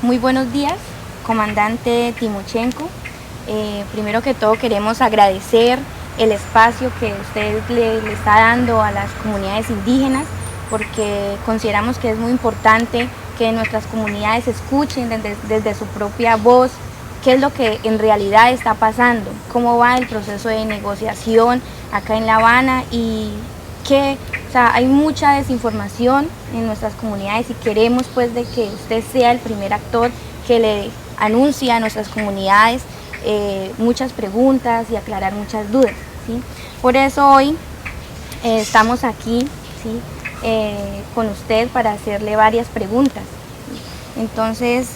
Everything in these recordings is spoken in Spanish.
Muy buenos días, comandante Timochenko. Primero que todo queremos agradecer el espacio que usted le está dando a las comunidades indígenas, porque consideramos que es muy importante que nuestras comunidades escuchen desde su propia voz qué es lo que en realidad está pasando, cómo va el proceso de negociación acá en La Habana y hay mucha desinformación en nuestras comunidades y queremos pues de que usted sea el primer actor que le anuncie a nuestras comunidades muchas preguntas y aclarar muchas dudas, ¿sí? Por eso hoy estamos aquí, ¿sí? Con usted para hacerle varias preguntas. Entonces,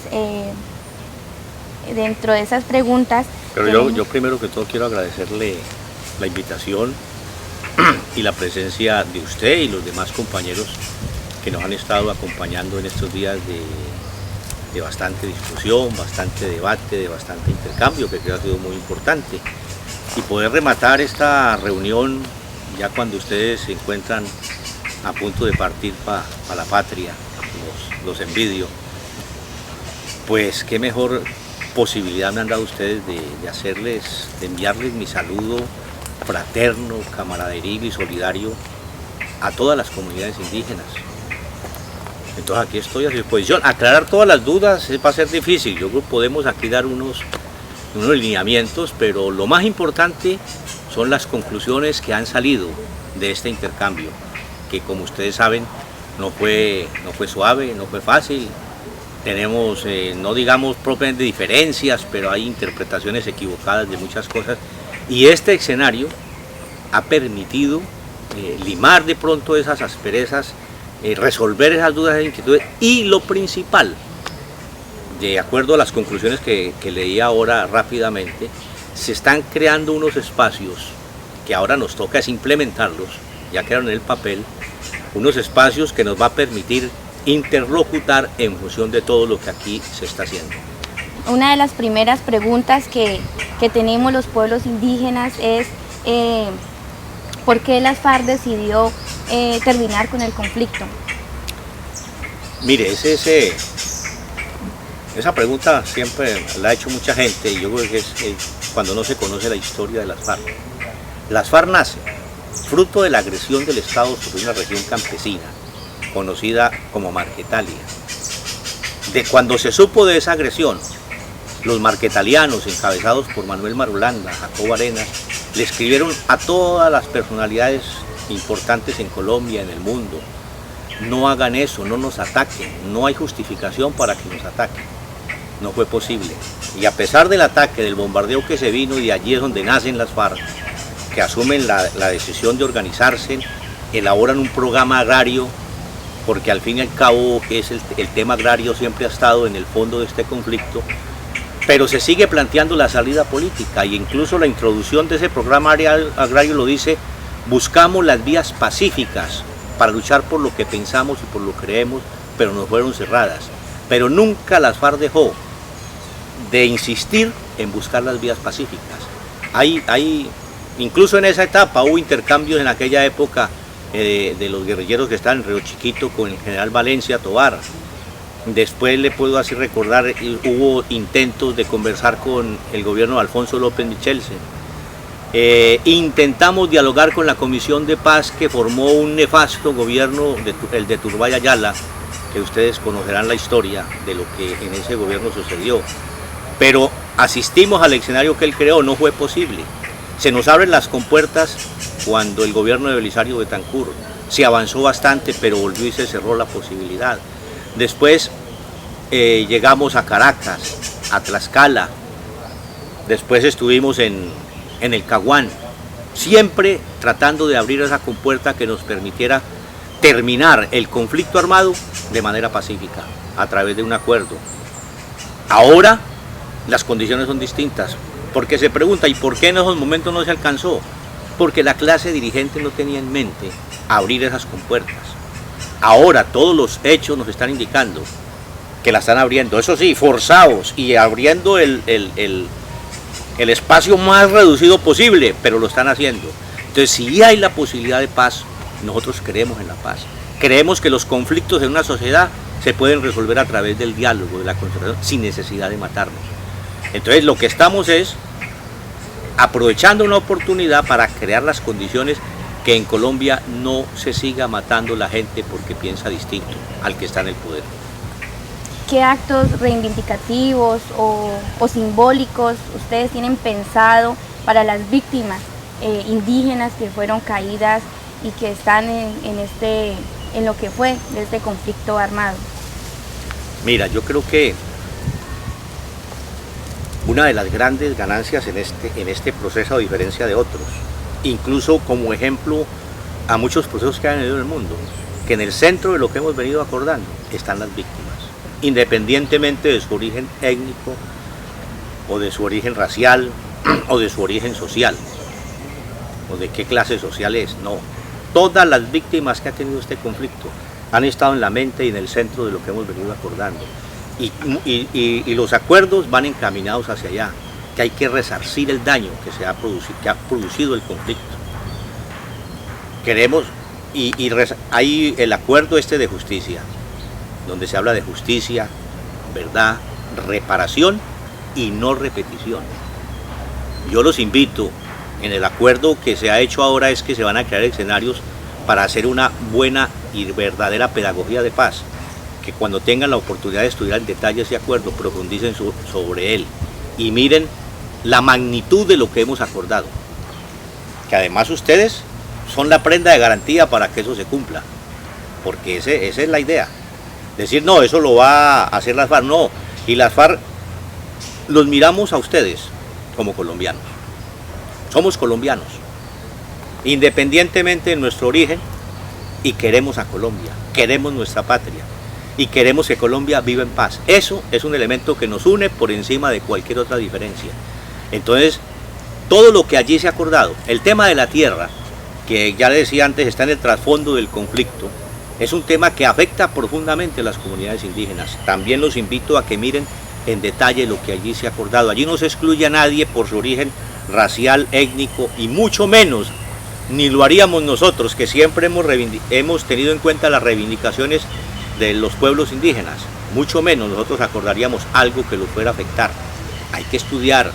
dentro de esas preguntas... Pero yo primero que todo quiero agradecerle la invitación y la presencia de usted y los demás compañeros que nos han estado acompañando en estos días de bastante discusión, bastante debate, de bastante intercambio, que creo que ha sido muy importante. Y poder rematar esta reunión ya cuando ustedes se encuentran a punto de partir para la patria, los envidio. Pues qué mejor posibilidad me han dado ustedes de enviarles mi saludo fraterno, camaraderil y solidario a todas las comunidades indígenas. Entonces aquí estoy a su disposición. Aclarar todas las dudas va a ser difícil. Yo creo que podemos aquí dar unos lineamientos, pero lo más importante son las conclusiones que han salido de este intercambio, que como ustedes saben no fue suave, no fue fácil. Tenemos, no digamos propiamente diferencias, pero hay interpretaciones equivocadas de muchas cosas. Y este escenario ha permitido limar de pronto esas asperezas, resolver esas dudas e inquietudes y lo principal, de acuerdo a las conclusiones que leí ahora rápidamente, se están creando unos espacios que ahora nos toca es implementarlos, ya quedaron en el papel, unos espacios que nos va a permitir interlocutar en función de todo lo que aquí se está haciendo. Una de las primeras preguntas que tenemos los pueblos indígenas es ¿por qué las FARC decidió terminar con el conflicto? Mire, esa pregunta siempre la ha hecho mucha gente y yo creo que es cuando no se conoce la historia de las FARC. Las FARC nacen fruto de la agresión del Estado sobre una región campesina conocida como Marquetalia. De cuando se supo de esa agresión, los marquetalianos, encabezados por Manuel Marulanda, Jacobo Arenas, le escribieron a todas las personalidades importantes en Colombia, en el mundo: no hagan eso, no nos ataquen, no hay justificación para que nos ataquen. No fue posible. Y a pesar del ataque, del bombardeo que se vino, y de allí es donde nacen las FARC, que asumen la decisión de organizarse, elaboran un programa agrario, porque al fin y al cabo el tema agrario siempre ha estado en el fondo de este conflicto, pero se sigue planteando la salida política, e incluso la introducción de ese programa agrario lo dice: buscamos las vías pacíficas para luchar por lo que pensamos y por lo que creemos, pero nos fueron cerradas. Pero nunca las FARC dejó de insistir en buscar las vías pacíficas. Incluso en esa etapa hubo intercambios en aquella época de los guerrilleros que estaban en Río Chiquito con el general Valencia Tovar. Después le puedo así recordar, hubo intentos de conversar con el gobierno de Alfonso López Michelsen. Intentamos dialogar con la Comisión de Paz que formó un nefasto gobierno, el de Turbay Ayala, que ustedes conocerán la historia de lo que en ese gobierno sucedió. Pero asistimos al escenario que él creó, no fue posible. Se nos abren las compuertas cuando el gobierno de Belisario Betancur se avanzó bastante, pero volvió y se cerró la posibilidad. Después llegamos a Caracas, a Tlaxcala, después estuvimos en el Caguán, siempre tratando de abrir esa compuerta que nos permitiera terminar el conflicto armado de manera pacífica, a través de un acuerdo. Ahora las condiciones son distintas, porque se pregunta: ¿y por qué en esos momentos no se alcanzó? Porque la clase dirigente no tenía en mente abrir esas compuertas. Ahora todos los hechos nos están indicando que la están abriendo, eso sí, forzados y abriendo el espacio más reducido posible, pero lo están haciendo. Entonces, si hay la posibilidad de paz, nosotros creemos en la paz. Creemos que los conflictos en una sociedad se pueden resolver a través del diálogo, de la concertación, sin necesidad de matarnos. Entonces lo que estamos es aprovechando una oportunidad para crear las condiciones que en Colombia no se siga matando la gente porque piensa distinto al que está en el poder. ¿Qué actos reivindicativos o simbólicos ustedes tienen pensado para las víctimas indígenas que fueron caídas y que están en lo que fue de este conflicto armado? Mira, yo creo que una de las grandes ganancias en este proceso, a diferencia de otros, incluso como ejemplo a muchos procesos que han habido en el mundo, que en el centro de lo que hemos venido acordando están las víctimas, independientemente de su origen étnico o de su origen racial o de su origen social o de qué clase social es. No, todas las víctimas que ha tenido este conflicto han estado en la mente y en el centro de lo que hemos venido acordando, y los acuerdos van encaminados hacia allá, que hay que resarcir el daño que ha producido el conflicto. Queremos, hay el acuerdo de justicia, donde se habla de justicia, verdad, reparación y no repetición. Yo los invito, en el acuerdo que se ha hecho ahora es que se van a crear escenarios para hacer una buena y verdadera pedagogía de paz, que cuando tengan la oportunidad de estudiar en detalle ese acuerdo, profundicen sobre él y miren la magnitud de lo que hemos acordado, que además ustedes son la prenda de garantía para que eso se cumpla, porque esa es la idea. Decir, no, eso lo va a hacer las FARC, no, y las FARC los miramos a ustedes como colombianos, somos colombianos, independientemente de nuestro origen, y queremos a Colombia, queremos nuestra patria, y queremos que Colombia viva en paz. Eso es un elemento que nos une por encima de cualquier otra diferencia. Entonces, todo lo que allí se ha acordado, el tema de la tierra, que ya le decía antes, está en el trasfondo del conflicto, es un tema que afecta profundamente a las comunidades indígenas. También los invito a que miren en detalle lo que allí se ha acordado. Allí no se excluye a nadie por su origen racial, étnico, y mucho menos, ni lo haríamos nosotros, que siempre hemos tenido en cuenta las reivindicaciones de los pueblos indígenas, mucho menos nosotros acordaríamos algo que los fuera a afectar. Hay que estudiar.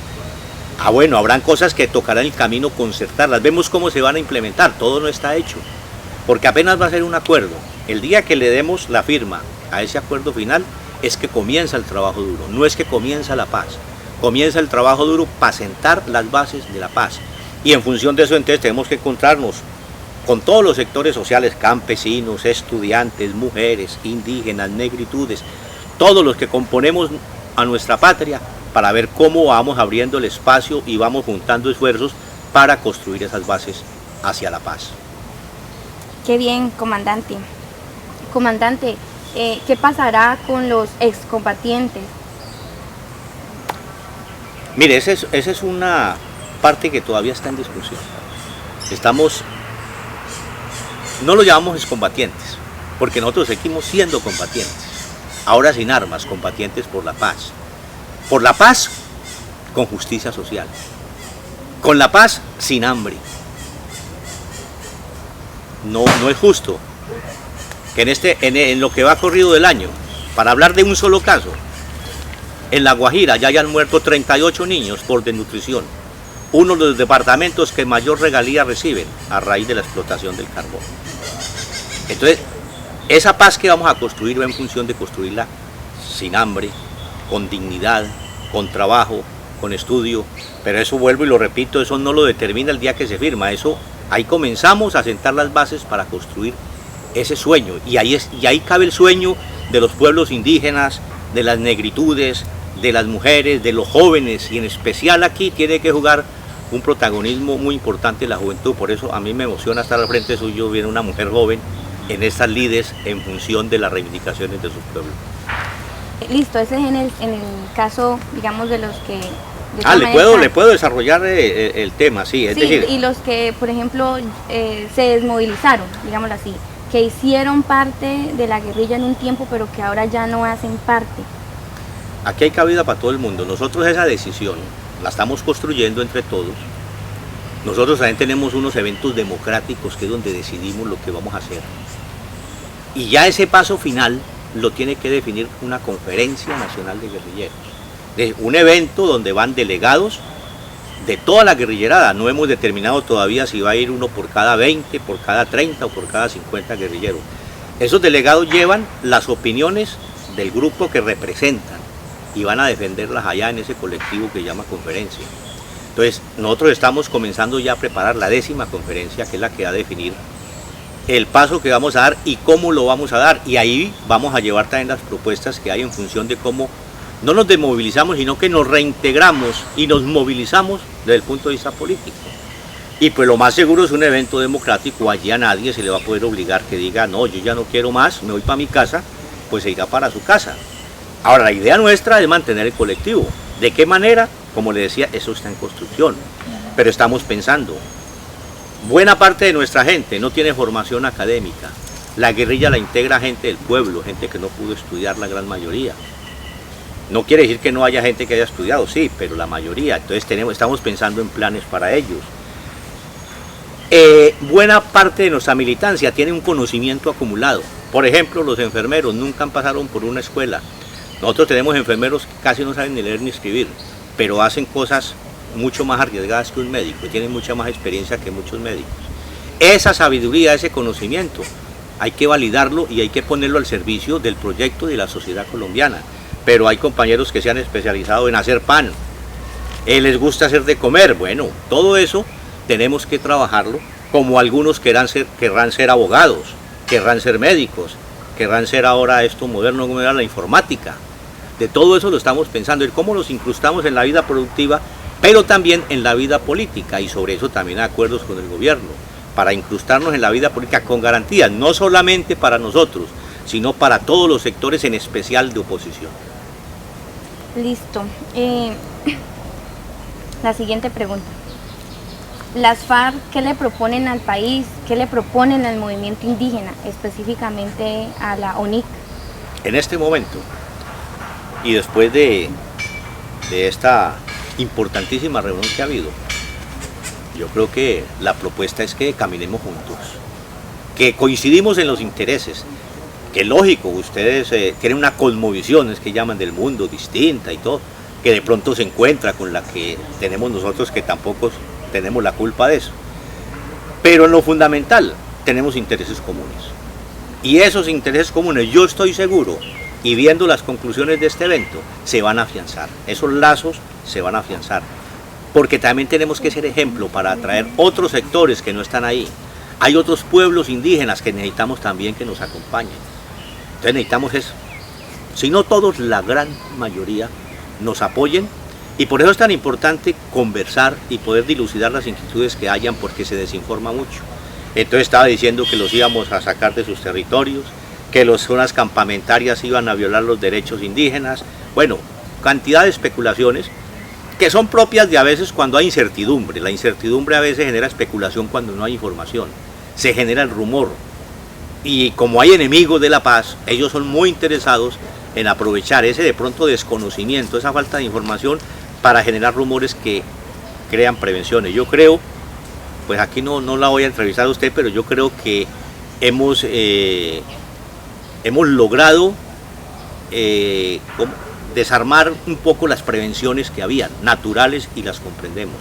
Bueno, habrán cosas que tocará en el camino concertarlas, vemos cómo se van a implementar, todo no está hecho, porque apenas va a ser un acuerdo. El día que le demos la firma a ese acuerdo final es que comienza el trabajo duro, no es que comienza la paz, comienza el trabajo duro para sentar las bases de la paz, y en función de eso entonces tenemos que encontrarnos con todos los sectores sociales, campesinos, estudiantes, mujeres, indígenas, negritudes, todos los que componemos a nuestra patria, para ver cómo vamos abriendo el espacio y vamos juntando esfuerzos para construir esas bases hacia la paz. Qué bien, comandante. Comandante, ¿qué pasará con los excombatientes? Mire, esa es una parte que todavía está en discusión. No lo llamamos excombatientes, porque nosotros seguimos siendo combatientes, ahora sin armas, combatientes por la paz. Por la paz, con justicia social. Con la paz, sin hambre. No es justo que en lo que va corrido del año, para hablar de un solo caso, en La Guajira ya hayan muerto 38 niños por desnutrición, uno de los departamentos que mayor regalía reciben a raíz de la explotación del carbón. Entonces, esa paz que vamos a construir va en función de construirla sin hambre, con dignidad, con trabajo, con estudio, pero eso, vuelvo y lo repito, eso no lo determina el día que se firma, eso ahí comenzamos a sentar las bases para construir ese sueño, y ahí cabe el sueño de los pueblos indígenas, de las negritudes, de las mujeres, de los jóvenes, y en especial aquí tiene que jugar un protagonismo muy importante la juventud. Por eso a mí me emociona estar al frente suyo, viene una mujer joven en estas lides en función de las reivindicaciones de sus pueblos. Listo, ese es en el caso, digamos, de los que... le puedo desarrollar el tema, sí. Es decir, y los que, por ejemplo, se desmovilizaron, digámoslo así, que hicieron parte de la guerrilla en un tiempo, pero que ahora ya no hacen parte. Aquí hay cabida para todo el mundo. Nosotros esa decisión la estamos construyendo entre todos. Nosotros también tenemos unos eventos democráticos que es donde decidimos lo que vamos a hacer. Y ya ese paso final lo tiene que definir una Conferencia Nacional de Guerrilleros. Es un evento donde van delegados de toda la guerrillerada. No hemos determinado todavía si va a ir uno por cada 20, por cada 30 o por cada 50 guerrilleros. Esos delegados llevan las opiniones del grupo que representan y van a defenderlas allá en ese colectivo que se llama conferencia. Entonces, nosotros estamos comenzando ya a preparar la 10ª conferencia, que es la que va a definir el paso que vamos a dar y cómo lo vamos a dar. Y ahí vamos a llevar también las propuestas que hay en función de cómo no nos desmovilizamos, sino que nos reintegramos y nos movilizamos desde el punto de vista político. Y pues lo más seguro es un evento democrático, allí a nadie se le va a poder obligar que diga, no, yo ya no quiero más, me voy para mi casa, pues se irá para su casa. Ahora, la idea nuestra es mantener el colectivo. ¿De qué manera? Como le decía, eso está en construcción, pero estamos pensando. Buena parte de nuestra gente no tiene formación académica. La guerrilla la integra gente del pueblo, gente que no pudo estudiar, la gran mayoría. No quiere decir que no haya gente que haya estudiado, sí, pero la mayoría. Entonces estamos pensando en planes para ellos. Buena parte de nuestra militancia tiene un conocimiento acumulado. Por ejemplo, los enfermeros nunca pasaron por una escuela. Nosotros tenemos enfermeros que casi no saben ni leer ni escribir, pero hacen cosas mucho más arriesgadas que un médico y tienen mucha más experiencia que muchos médicos. Esa sabiduría, ese conocimiento, hay que validarlo y hay que ponerlo al servicio del proyecto de la sociedad colombiana. Pero hay compañeros que se han especializado en hacer pan, les gusta hacer de comer. Bueno, todo eso tenemos que trabajarlo, como algunos querrán ser abogados, querrán ser médicos, querrán ser ahora esto moderno como era la informática. De todo eso lo estamos pensando, en cómo los incrustamos en la vida productiva, pero también en la vida política, y sobre eso también hay acuerdos con el gobierno, para incrustarnos en la vida política con garantías, no solamente para nosotros, sino para todos los sectores, en especial de oposición. Listo. La siguiente pregunta. Las FARC, ¿qué le proponen al país? ¿Qué le proponen al movimiento indígena, específicamente a la ONIC? En este momento, y después de esta importantísima reunión que ha habido, yo creo que la propuesta es que caminemos juntos, que coincidimos en los intereses, que lógico, ustedes tienen una cosmovisión, es que llaman, del mundo distinta y todo, que de pronto se encuentra con la que tenemos nosotros, que tampoco tenemos la culpa de eso. Pero en lo fundamental tenemos intereses comunes. Y esos intereses comunes, yo estoy seguro, y viendo las conclusiones de este evento, se van a afianzar. Esos lazos se van a afianzar. Porque también tenemos que ser ejemplo para atraer otros sectores que no están ahí. Hay otros pueblos indígenas que necesitamos también que nos acompañen. Entonces necesitamos eso. Si no todos, la gran mayoría nos apoyen, y por eso es tan importante conversar y poder dilucidar las inquietudes que hayan, porque se desinforma mucho. Entonces estaba diciendo que los íbamos a sacar de sus territorios, que las zonas campamentarias iban a violar los derechos indígenas. Bueno, cantidad de especulaciones que son propias de a veces cuando hay incertidumbre. La incertidumbre a veces genera especulación cuando no hay información, se genera el rumor. Y como hay enemigos de la paz, ellos son muy interesados en aprovechar ese de pronto desconocimiento, esa falta de información, para generar rumores que crean prevenciones. Yo creo, pues aquí no la voy a entrevistar a usted, pero yo creo que hemos logrado desarmar un poco las prevenciones que habían, naturales, y las comprendemos.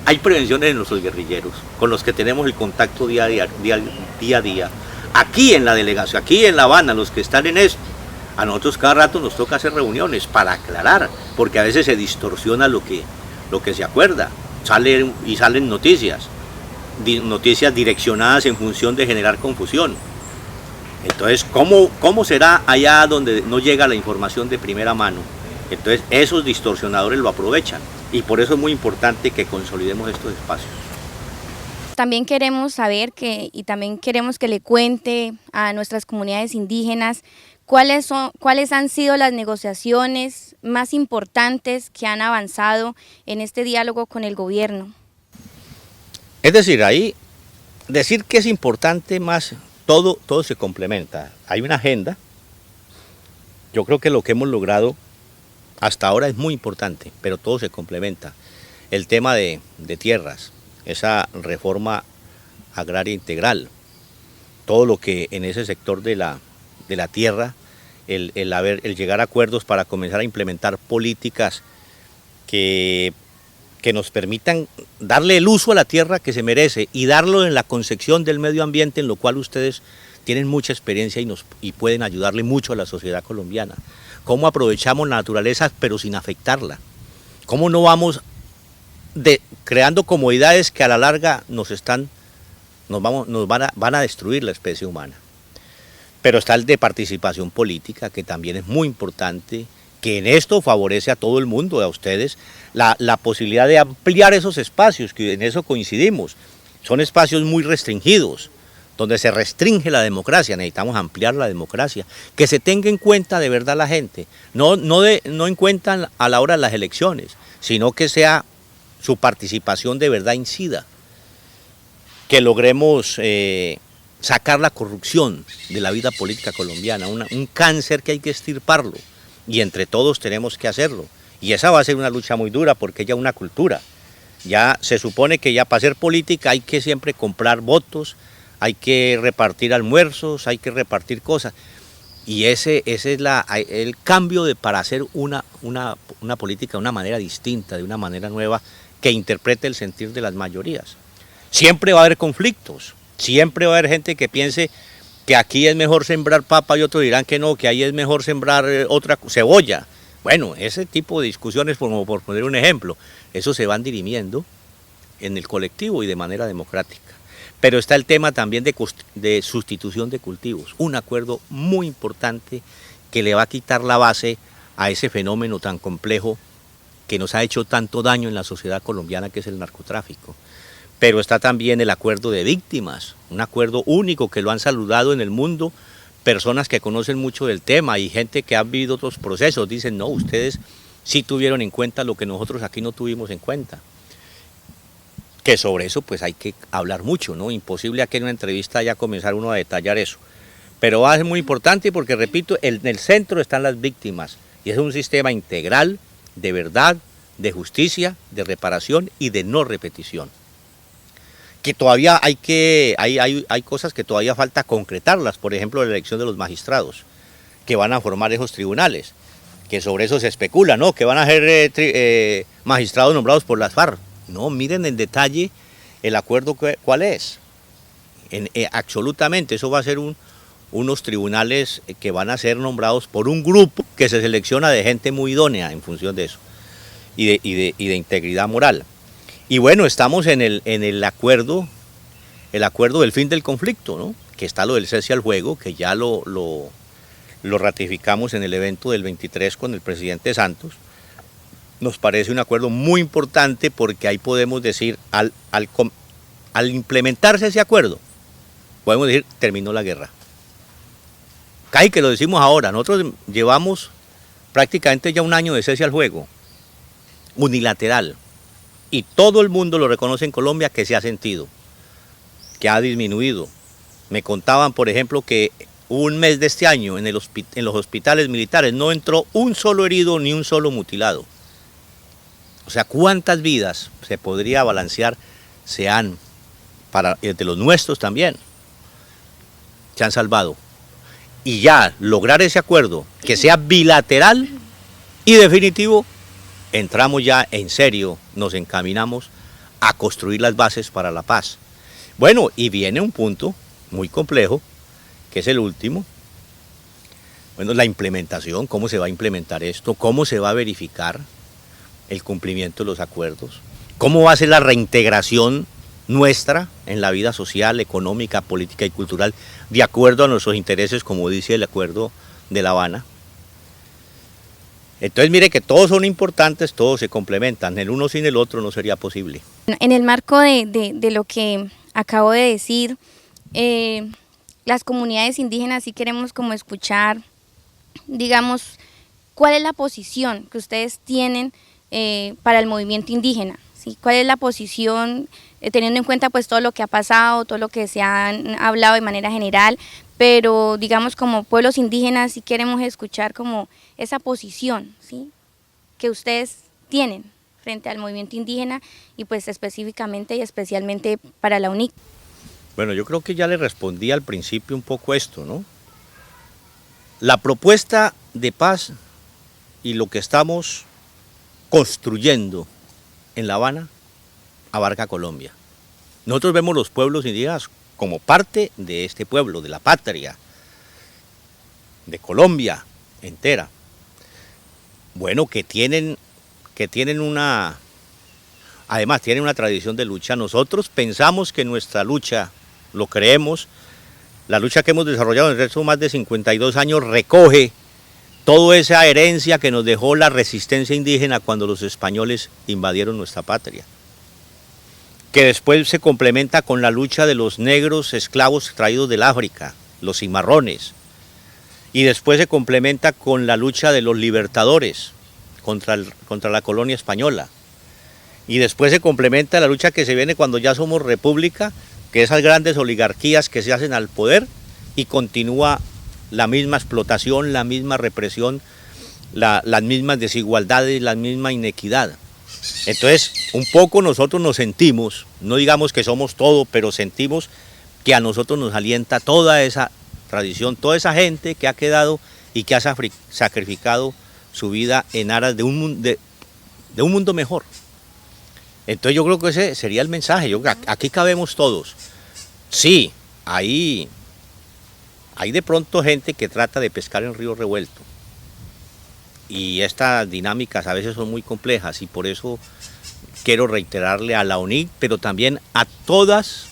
Hay prevenciones en nuestros guerrilleros, con los que tenemos el contacto día a día. Aquí en la delegación, aquí en La Habana, los que están en esto, a nosotros cada rato nos toca hacer reuniones para aclarar, porque a veces se distorsiona lo que se acuerda, salen noticias direccionadas en función de generar confusión. Entonces, ¿cómo será allá donde no llega la información de primera mano? Entonces, esos distorsionadores lo aprovechan, y por eso es muy importante que consolidemos estos espacios. También queremos saber y también queremos que le cuente a nuestras comunidades indígenas cuáles han sido las negociaciones más importantes que han avanzado en este diálogo con el gobierno. Es decir, ahí decir que es importante más, todo se complementa. Hay una agenda. Yo creo que lo que hemos logrado hasta ahora es muy importante, pero todo se complementa. El tema de tierras, esa reforma agraria integral, todo lo que en ese sector de la tierra el llegar a acuerdos para comenzar a implementar políticas que nos permitan darle el uso a la tierra que se merece y darlo en la concepción del medio ambiente, en lo cual ustedes tienen mucha experiencia y pueden ayudarle mucho a la sociedad colombiana. Cómo aprovechamos la naturaleza pero sin afectarla. Cómo no vamos creando comodidades que a la larga van a destruir la especie humana. Pero está el de participación política, que también es muy importante, que en esto favorece a todo el mundo, a ustedes, la posibilidad de ampliar esos espacios, que en eso coincidimos. Son espacios muy restringidos, donde se restringe la democracia, necesitamos ampliar la democracia, que se tenga en cuenta de verdad la gente, no en cuenta a la hora de las elecciones, sino que sea su participación de verdad incida, que logremos sacar la corrupción de la vida política colombiana, un cáncer que hay que extirparlo, y entre todos tenemos que hacerlo. Y esa va a ser una lucha muy dura porque ya es una cultura. Ya se supone que ya para hacer política hay que siempre comprar votos, hay que repartir almuerzos, hay que repartir cosas. Y ese es el cambio para hacer una política de una manera distinta, de una manera nueva, que interprete el sentir de las mayorías. Siempre va a haber conflictos, siempre va a haber gente que piense que aquí es mejor sembrar papa y otros dirán que no, que ahí es mejor sembrar otra cebolla. Bueno, ese tipo de discusiones, como por poner un ejemplo, eso se van dirimiendo en el colectivo y de manera democrática. Pero está el tema también de sustitución de cultivos, un acuerdo muy importante que le va a quitar la base a ese fenómeno tan complejo que nos ha hecho tanto daño en la sociedad colombiana, que es el narcotráfico. Pero está también el acuerdo de víctimas, un acuerdo único que lo han saludado en el mundo, personas que conocen mucho del tema y gente que ha vivido otros procesos, dicen, no, ustedes sí tuvieron en cuenta lo que nosotros aquí no tuvimos en cuenta. Que sobre eso pues hay que hablar mucho, ¿no? Imposible aquí en una entrevista ya comenzar uno a detallar eso. Pero va a ser muy importante porque, repito, en el centro están las víctimas y es un sistema integral de verdad, de justicia, de reparación y de no repetición. Que todavía hay cosas que todavía falta concretarlas, por ejemplo la elección de los magistrados que van a formar esos tribunales, que sobre eso se especula, ¿no? Que van a ser magistrados nombrados por las FARC. No, miren en detalle el acuerdo cuál es. Absolutamente, eso va a ser unos tribunales que van a ser nombrados por un grupo que se selecciona de gente muy idónea en función de eso y de integridad moral. Y bueno, estamos en el acuerdo del fin del conflicto, ¿no? Que está lo del cese al fuego, que ya lo ratificamos en el evento del 23 con el presidente Santos. Nos parece un acuerdo muy importante porque ahí podemos decir, al implementarse ese acuerdo, podemos decir, terminó la guerra. Casi que lo decimos ahora, nosotros llevamos prácticamente ya un año de cese al fuego, unilateral, y todo el mundo lo reconoce en Colombia que se ha sentido, que ha disminuido. Me contaban, por ejemplo, que un mes de este año en los hospitales militares no entró un solo herido ni un solo mutilado. O sea, ¿cuántas vidas se podría balancear de los nuestros también? Se han salvado. Y ya lograr ese acuerdo, que sea bilateral y definitivo, entramos ya en serio, nos encaminamos a construir las bases para la paz. Bueno, y viene un punto muy complejo, que es el último. Bueno, la implementación, cómo se va a implementar esto, cómo se va a verificar el cumplimiento de los acuerdos, cómo va a ser la reintegración nuestra en la vida social, económica, política y cultural, de acuerdo a nuestros intereses, como dice el acuerdo de La Habana. Entonces mire que todos son importantes, todos se complementan, el uno sin el otro no sería posible. En el marco de lo que acabo de decir, las comunidades indígenas sí queremos como escuchar, digamos, cuál es la posición que ustedes tienen para el movimiento indígena, ¿sí? ¿Cuál es la posición, teniendo en cuenta pues todo lo que ha pasado, todo lo que se han hablado de manera general, pero digamos como pueblos indígenas sí queremos escuchar como esa posición, ¿sí?, que ustedes tienen frente al movimiento indígena y pues específicamente y especialmente para la UNIC? Bueno, yo creo que ya le respondí al principio un poco esto, ¿no? La propuesta de paz y lo que estamos construyendo en La Habana abarca Colombia. Nosotros vemos los pueblos indígenas como parte de este pueblo, de la patria, de Colombia entera. Bueno, además tienen una tradición de lucha. Nosotros pensamos que nuestra lucha, lo creemos, la lucha que hemos desarrollado en estos más de 52 años recoge toda esa herencia que nos dejó la resistencia indígena cuando los españoles invadieron nuestra patria, que después se complementa con la lucha de los negros esclavos traídos del África, los cimarrones, y después se complementa con la lucha de los libertadores contra la colonia española, y después se complementa la lucha que se viene cuando ya somos república, que esas grandes oligarquías que se hacen al poder, y continúa la misma explotación, la misma represión, las mismas desigualdades, la misma inequidad. Entonces, un poco nosotros nos sentimos, no digamos que somos todo, pero sentimos que a nosotros nos alienta toda esa tradición, toda esa gente que ha quedado y que ha sacrificado su vida en aras de un mundo mejor. Entonces yo creo que ese sería el mensaje. Aquí cabemos todos. Sí, hay de pronto gente que trata de pescar en río revuelto. Y estas dinámicas a veces son muy complejas y por eso quiero reiterarle a la UNIC, pero también a todos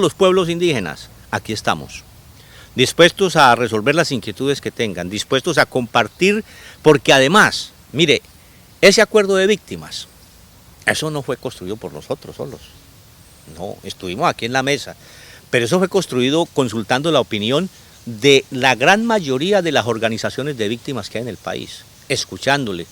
los pueblos indígenas, aquí estamos, dispuestos a resolver las inquietudes que tengan, dispuestos a compartir, porque además, mire, ese acuerdo de víctimas, eso no fue construido por nosotros solos, no, estuvimos aquí en la mesa, pero eso fue construido consultando la opinión de la gran mayoría de las organizaciones de víctimas que hay en el país, escuchándole.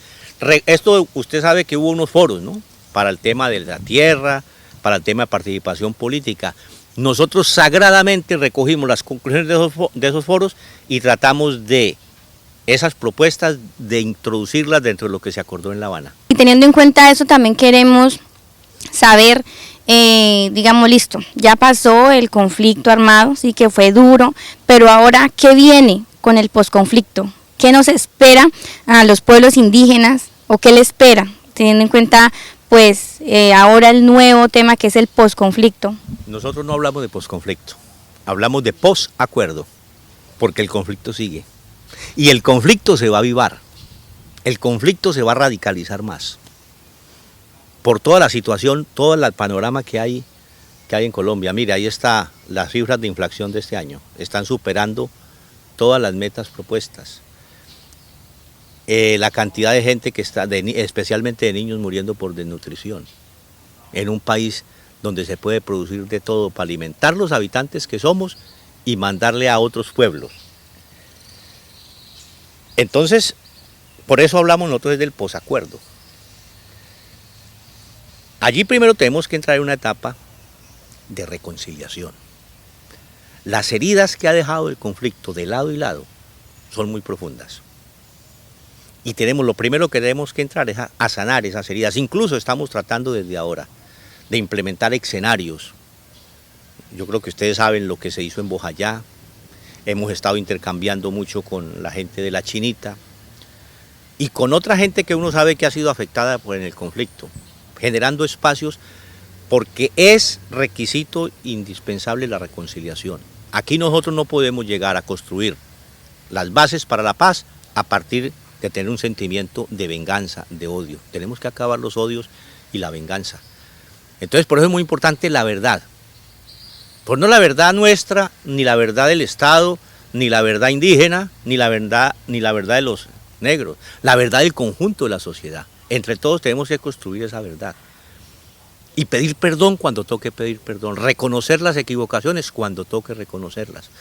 Esto usted sabe que hubo unos foros, ¿no? Para el tema de la tierra, para el tema de participación política. Nosotros sagradamente recogimos las conclusiones de esos foros y tratamos de esas propuestas de introducirlas dentro de lo que se acordó en La Habana. Y teniendo en cuenta eso, también queremos saber, digamos, listo, ya pasó el conflicto armado, sí que fue duro, pero ahora, ¿qué viene con el posconflicto? ¿Qué nos espera a los pueblos indígenas o qué le espera, teniendo en cuenta, pues, ahora el nuevo tema que es el posconflicto? Nosotros no hablamos de posconflicto, hablamos de posacuerdo, porque el conflicto sigue. Y el conflicto se va a avivar, el conflicto se va a radicalizar más. Por toda la situación, todo el panorama que hay en Colombia. Mire, ahí está las cifras de inflación de este año, están superando todas las metas propuestas. La cantidad de gente que está, especialmente de niños muriendo por desnutrición, en un país donde se puede producir de todo para alimentar los habitantes que somos y mandarle a otros pueblos. Entonces, por eso hablamos nosotros del posacuerdo. Allí primero tenemos que entrar en una etapa de reconciliación. Las heridas que ha dejado el conflicto de lado y lado son muy profundas. Y lo primero que tenemos que entrar es a sanar esas heridas. Incluso estamos tratando desde ahora de implementar escenarios. Yo creo que ustedes saben lo que se hizo en Bojayá. Hemos estado intercambiando mucho con la gente de La Chinita y con otra gente que uno sabe que ha sido afectada por el conflicto, generando espacios porque es requisito indispensable la reconciliación. Aquí nosotros no podemos llegar a construir las bases para la paz a partir de tener un sentimiento de venganza, de odio. Tenemos que acabar los odios y la venganza. Entonces por eso es muy importante la verdad. Pues no la verdad nuestra, ni la verdad del Estado, ni la verdad indígena, ni la verdad de los negros, la verdad del conjunto de la sociedad. Entre todos tenemos que construir esa verdad. Y pedir perdón cuando toque pedir perdón, reconocer las equivocaciones cuando toque reconocerlas.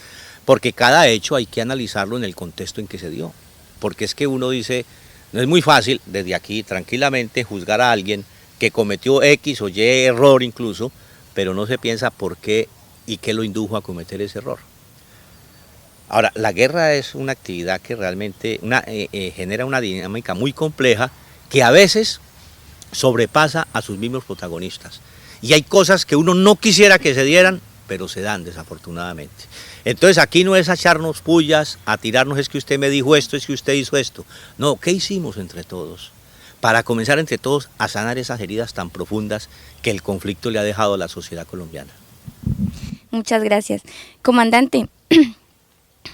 Porque cada hecho hay que analizarlo en el contexto en que se dio. Porque es que uno dice, no es muy fácil desde aquí tranquilamente juzgar a alguien que cometió X o Y error incluso, pero no se piensa por qué y qué lo indujo a cometer ese error. Ahora, la guerra es una actividad que realmente genera una dinámica muy compleja que a veces sobrepasa a sus mismos protagonistas. Y hay cosas que uno no quisiera que se dieran pero se dan desafortunadamente. Entonces aquí no es a echarnos pullas, a tirarnos es que usted me dijo esto, es que usted hizo esto. No, ¿qué hicimos entre todos? Para comenzar entre todos a sanar esas heridas tan profundas que el conflicto le ha dejado a la sociedad colombiana. Muchas gracias. Comandante,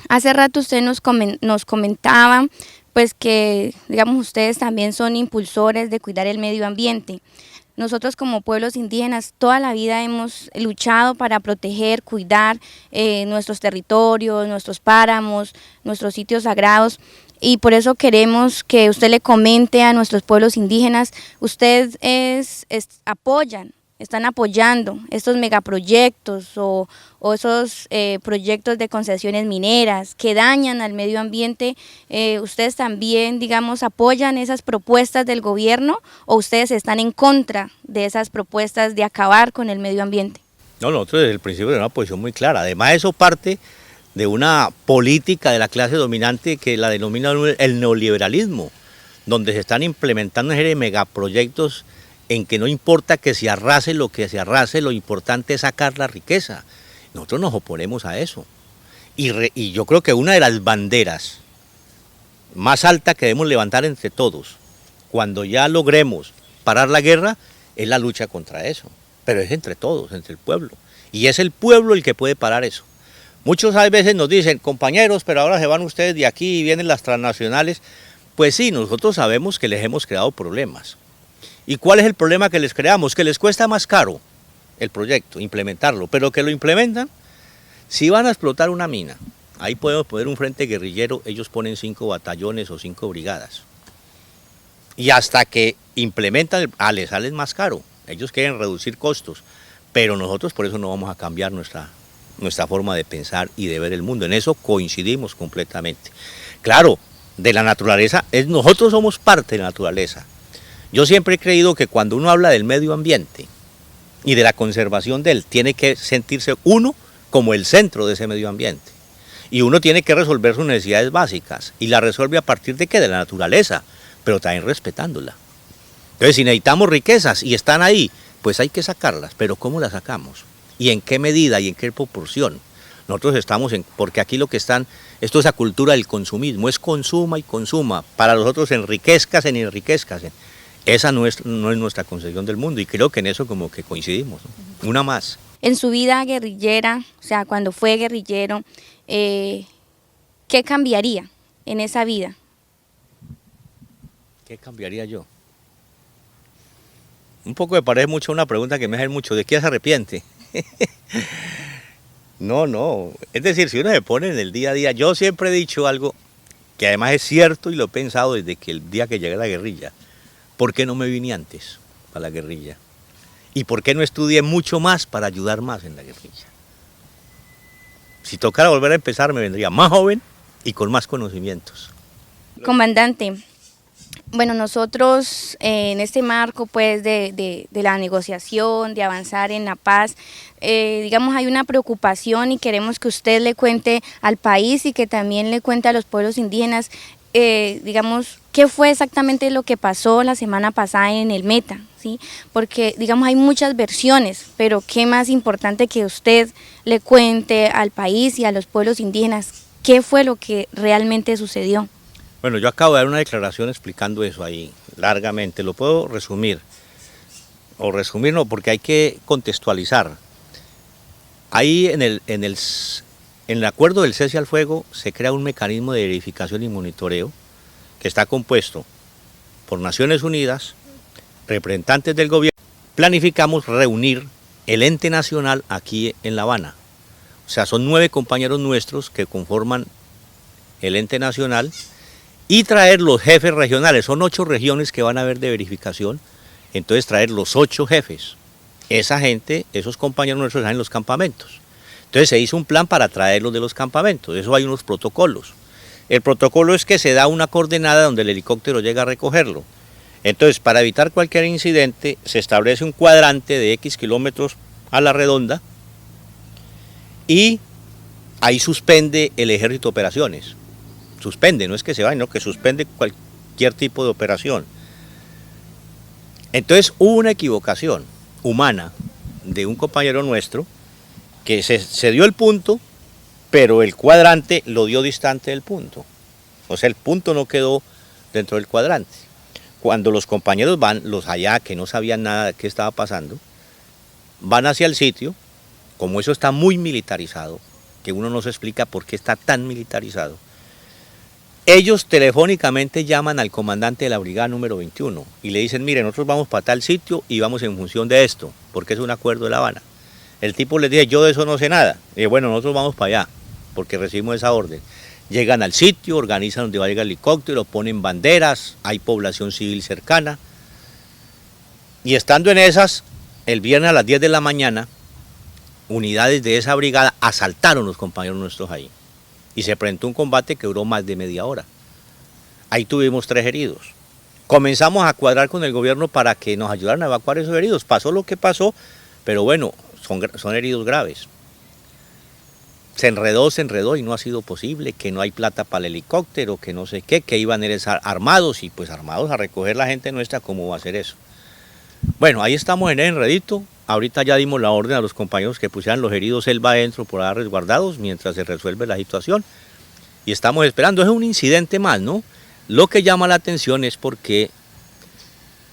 hace rato usted nos comentaba pues que, digamos, ustedes también son impulsores de cuidar el medio ambiente. Nosotros como pueblos indígenas toda la vida hemos luchado para proteger, cuidar nuestros territorios, nuestros páramos, nuestros sitios sagrados, y por eso queremos que usted le comente a nuestros pueblos indígenas, ustedes están apoyando estos megaproyectos o esos proyectos de concesiones mineras que dañan al medio ambiente. ¿Ustedes también, digamos, apoyan esas propuestas del gobierno o ustedes están en contra de esas propuestas de acabar con el medio ambiente? No, nosotros desde el principio tenemos una posición muy clara. Además, eso parte de una política de la clase dominante que la denomina el neoliberalismo, donde se están implementando una serie de megaproyectos en que no importa que se arrase lo que se arrase, lo importante es sacar la riqueza. Nosotros nos oponemos a eso. Y yo creo que una de las banderas más altas que debemos levantar entre todos, cuando ya logremos parar la guerra, es la lucha contra eso. Pero es entre todos, entre el pueblo. Y es el pueblo el que puede parar eso. Muchos a veces nos dicen, compañeros, pero ahora se van ustedes de aquí y vienen las transnacionales. Pues sí, nosotros sabemos que les hemos creado problemas. ¿Y cuál es el problema que les creamos? Que les cuesta más caro el proyecto, implementarlo, pero que lo implementan. Si van a explotar una mina, ahí podemos poner un frente guerrillero, ellos ponen 5 batallones o 5 brigadas. Y hasta que implementan, les salen más caro. Ellos quieren reducir costos, pero nosotros por eso no vamos a cambiar nuestra forma de pensar y de ver el mundo. En eso coincidimos completamente. Claro, de la naturaleza, nosotros somos parte de la naturaleza. Yo siempre he creído que cuando uno habla del medio ambiente y de la conservación de él, tiene que sentirse uno como el centro de ese medio ambiente. Y uno tiene que resolver sus necesidades básicas. Y la resuelve a partir de ¿qué? De la naturaleza, pero también respetándola. Entonces, si necesitamos riquezas y están ahí, pues hay que sacarlas. Pero ¿cómo las sacamos? ¿Y en qué medida y en qué proporción? Nosotros estamos porque aquí lo que están, esto es la cultura del consumismo, es consuma y consuma. Para nosotros enriquezcasen y enriquezcasen. Esa no es nuestra concepción del mundo y creo que en eso como que coincidimos, ¿no? Una más. En su vida guerrillera, o sea, cuando fue guerrillero, ¿qué cambiaría en esa vida? ¿Qué cambiaría yo? Un poco me parece mucho una pregunta que me hacen mucho, ¿de qué se arrepiente? No, es decir, si uno se pone en el día a día, yo siempre he dicho algo que además es cierto y lo he pensado desde que el día que llegué a la guerrilla. ¿Por qué no me vine antes para la guerrilla? ¿Y por qué no estudié mucho más para ayudar más en la guerrilla? Si tocara volver a empezar, me vendría más joven y con más conocimientos. Comandante, bueno, nosotros en este marco pues de la negociación, de avanzar en la paz, digamos hay una preocupación y queremos que usted le cuente al país y que también le cuente a los pueblos indígenas, digamos, qué fue exactamente lo que pasó la semana pasada en el Meta, ¿sí? Porque, digamos, hay muchas versiones, pero qué más importante que usted le cuente al país y a los pueblos indígenas qué fue lo que realmente sucedió. Bueno, yo acabo de dar una declaración explicando eso ahí largamente, lo puedo resumir, o resumir no, porque hay que contextualizar. Ahí en el acuerdo del cese al fuego se crea un mecanismo de verificación y monitoreo que está compuesto por Naciones Unidas, representantes del gobierno. Planificamos reunir el ente nacional aquí en La Habana. O sea, son 9 compañeros nuestros que conforman el ente nacional y traer los jefes regionales. Son 8 regiones que van a haber de verificación, entonces traer los 8 jefes. Esa gente, esos compañeros nuestros están en los campamentos. Entonces se hizo un plan para traerlos de los campamentos, eso hay unos protocolos. El protocolo es que se da una coordenada donde el helicóptero llega a recogerlo. Entonces, para evitar cualquier incidente, se establece un cuadrante de X kilómetros a la redonda y ahí suspende el ejército operaciones. Suspende, no es que se vaya, no, que suspende cualquier tipo de operación. Entonces hubo una equivocación humana de un compañero nuestro que se dio el punto, pero el cuadrante lo dio distante del punto. O sea, el punto no quedó dentro del cuadrante. Cuando los compañeros van, los allá que no sabían nada de qué estaba pasando, van hacia el sitio, como eso está muy militarizado, que uno no se explica por qué está tan militarizado, ellos telefónicamente llaman al comandante de la brigada número 21 y le dicen, mire, nosotros vamos para tal sitio y vamos en función de esto, porque es un acuerdo de La Habana. El tipo les dice, yo de eso no sé nada. Y bueno, nosotros vamos para allá, porque recibimos esa orden. Llegan al sitio, organizan donde va a llegar el helicóptero, ponen banderas, hay población civil cercana. Y estando en esas, el viernes a las 10 de la mañana, unidades de esa brigada asaltaron a los compañeros nuestros ahí. Y se presentó un combate que duró más de media hora. Ahí tuvimos 3 heridos. Comenzamos a cuadrar con el gobierno para que nos ayudaran a evacuar esos heridos. Pasó lo que pasó, pero bueno, son heridos graves. Se enredó y no ha sido posible, que no hay plata para el helicóptero, que no sé qué, que iban a ir armados y pues armados a recoger la gente nuestra, ¿cómo va a ser eso? Bueno, ahí estamos en el enredito. Ahorita ya dimos la orden a los compañeros que pusieran los heridos selva adentro por ahí resguardados mientras se resuelve la situación. Y estamos esperando, es un incidente más, ¿no? Lo que llama la atención es porque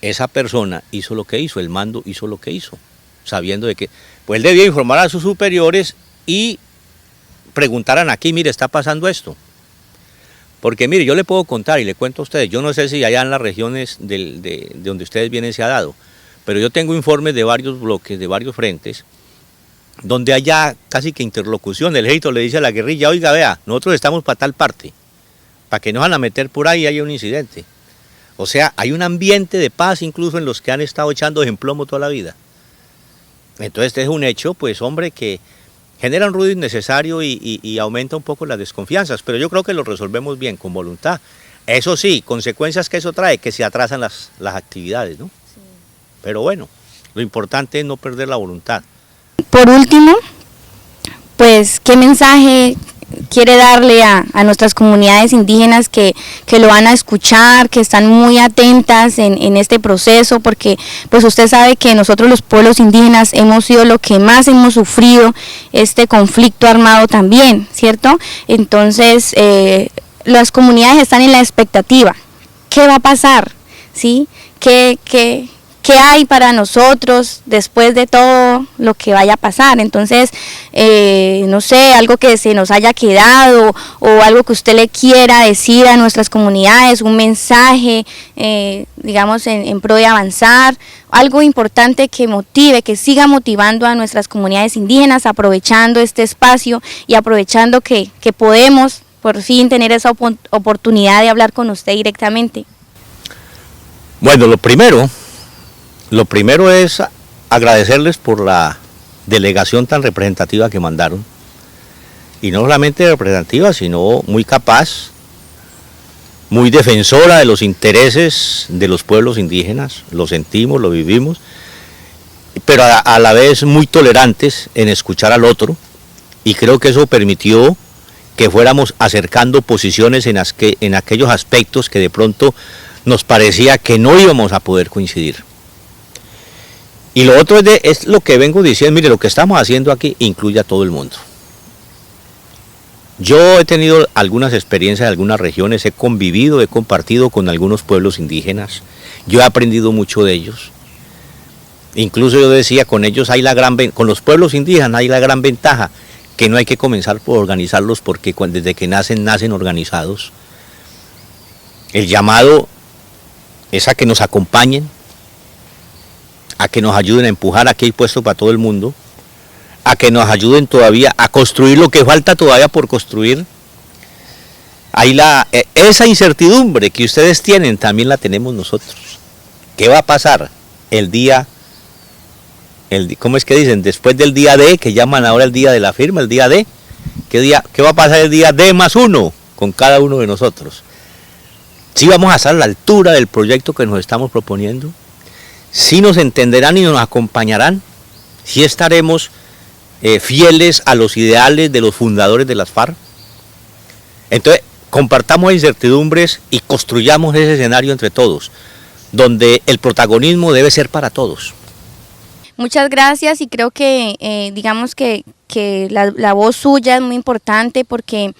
esa persona hizo lo que hizo, el mando hizo lo que hizo, sabiendo de que, pues él debía informar a sus superiores y preguntaran aquí, mire, está pasando esto. Porque mire, yo le puedo contar y le cuento a ustedes, yo no sé si allá en las regiones de donde ustedes vienen se ha dado, pero yo tengo informes de varios bloques, de varios frentes, donde haya casi que interlocución. El ejército le dice a la guerrilla, oiga, vea, nosotros estamos para tal parte, para que nos van a meter por ahí y haya un incidente. O sea, hay un ambiente de paz incluso en los que han estado echando en plomo toda la vida. Entonces este es un hecho, pues hombre, que genera un ruido innecesario y aumenta un poco las desconfianzas, pero yo creo que lo resolvemos bien, con voluntad. Eso sí, consecuencias que eso trae, que se atrasan las actividades, ¿no? Sí. Pero bueno, lo importante es no perder la voluntad. Por último, pues, ¿qué mensaje quiere darle a nuestras comunidades indígenas que lo van a escuchar, que están muy atentas en este proceso? Porque pues usted sabe que nosotros los pueblos indígenas hemos sido lo que más hemos sufrido este conflicto armado también, ¿cierto? Entonces las comunidades están en la expectativa. ¿Qué va a pasar? ¿Sí? ¿Qué hay para nosotros después de todo lo que vaya a pasar? Entonces, no sé, algo que se nos haya quedado o algo que usted le quiera decir a nuestras comunidades, un mensaje, digamos, en pro de avanzar, algo importante que motive, que siga motivando a nuestras comunidades indígenas, aprovechando este espacio y aprovechando que podemos por fin tener esa oportunidad de hablar con usted directamente. Bueno, lo primero es agradecerles por la delegación tan representativa que mandaron, y no solamente representativa, sino muy capaz, muy defensora de los intereses de los pueblos indígenas, lo sentimos, lo vivimos, pero a la vez muy tolerantes en escuchar al otro, y creo que eso permitió que fuéramos acercando posiciones en aquellos aspectos que de pronto nos parecía que no íbamos a poder coincidir. Y lo otro es lo que vengo diciendo, mire, lo que estamos haciendo aquí incluye a todo el mundo. Yo he tenido algunas experiencias en algunas regiones, he convivido, he compartido con algunos pueblos indígenas, yo he aprendido mucho de ellos. Incluso yo decía, con ellos con los pueblos indígenas hay la gran ventaja, que no hay que comenzar por organizarlos porque desde que nacen organizados. El llamado es a que nos acompañen, a que nos ayuden a empujar, aquí hay puesto para todo el mundo, a que nos ayuden todavía a construir lo que falta todavía por construir. Esa incertidumbre que ustedes tienen también la tenemos nosotros. ¿Qué va a pasar ¿cómo es que dicen? Después del día D, que llaman ahora el día de la firma, el día D, ¿qué va a pasar el día D+1 con cada uno de nosotros? ¿Sí vamos a estar a la altura del proyecto que nos estamos proponiendo? ¿Sí nos entenderán y nos acompañarán? ¿Sí estaremos fieles a los ideales de los fundadores de las FARC? Entonces, compartamos incertidumbres y construyamos ese escenario entre todos, donde el protagonismo debe ser para todos. Muchas gracias, y creo que digamos que que la voz suya es muy importante porque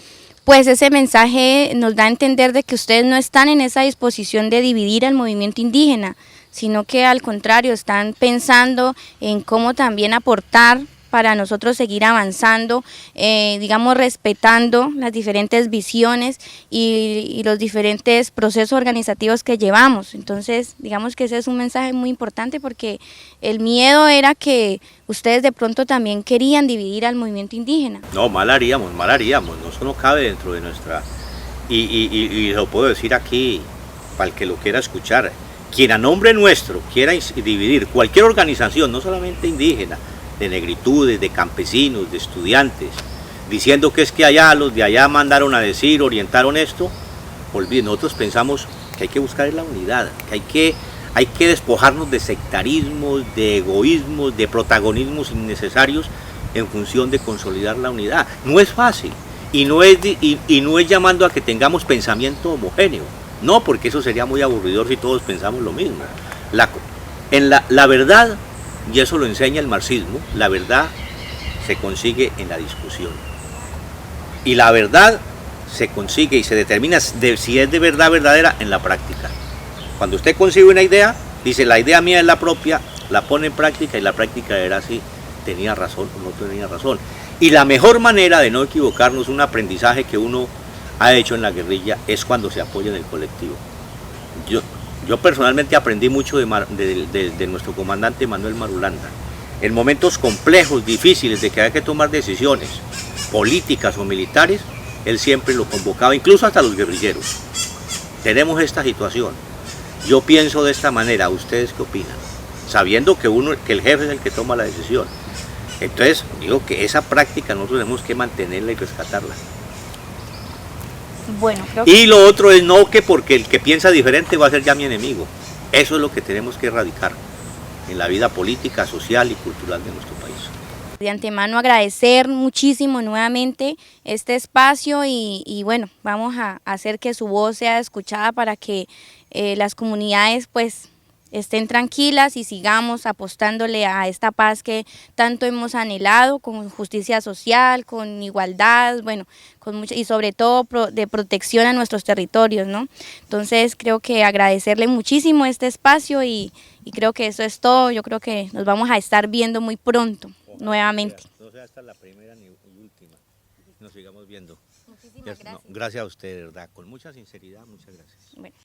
pues ese mensaje nos da a entender de que ustedes no están en esa disposición de dividir al movimiento indígena, sino que al contrario están pensando en cómo también aportar para nosotros seguir avanzando, digamos respetando las diferentes visiones y los diferentes procesos organizativos que llevamos. Entonces digamos que ese es un mensaje muy importante porque el miedo era que ustedes de pronto también querían dividir al movimiento indígena. No, mal haríamos, no, eso no cabe dentro de nuestra... Y lo puedo decir aquí, para el que lo quiera escuchar, quien a nombre nuestro quiera dividir cualquier organización, no solamente indígena, de negritudes, de campesinos, de estudiantes, diciendo que es que allá los de allá mandaron a decir, orientaron esto, olviden, nosotros pensamos que hay que buscar la unidad, que hay que despojarnos de sectarismos, de egoísmos, de protagonismos innecesarios en función de consolidar la unidad. No es fácil y no es llamando a que tengamos pensamiento homogéneo, no, porque eso sería muy aburridor si todos pensamos lo mismo. La verdad, y eso lo enseña el marxismo, la verdad se consigue en la discusión. Y la verdad se consigue y se determina si es de verdad verdadera en la práctica. Cuando usted concibe una idea, dice la idea mía es la propia, la pone en práctica y la práctica era si tenía razón o no tenía razón. Y la mejor manera de no equivocarnos, un aprendizaje que uno ha hecho en la guerrilla, es cuando se apoya en el colectivo. Yo personalmente aprendí mucho de nuestro comandante Manuel Marulanda. En momentos complejos, difíciles, de que había que tomar decisiones políticas o militares, él siempre lo convocaba, incluso hasta los guerrilleros. Tenemos esta situación. Yo pienso de esta manera, ¿ustedes qué opinan? Sabiendo que el jefe es el que toma la decisión. Entonces, digo que esa práctica nosotros tenemos que mantenerla y rescatarla. Bueno, creo que... Y lo otro es no que porque el que piensa diferente va a ser ya mi enemigo. Eso es lo que tenemos que erradicar en la vida política, social y cultural de nuestro país. De antemano agradecer muchísimo nuevamente este espacio y bueno, vamos a hacer que su voz sea escuchada para que las comunidades pues estén tranquilas y sigamos apostándole a esta paz que tanto hemos anhelado, con justicia social, con igualdad, bueno, y sobre todo de protección a nuestros territorios, ¿no? Entonces creo que agradecerle muchísimo este espacio y creo que eso es todo. Yo creo que nos vamos a estar viendo muy pronto, nuevamente. No sea hasta la primera ni última, nos sigamos viendo. Muchísimas gracias. Gracias a usted, de verdad, con mucha sinceridad, muchas gracias. Bueno.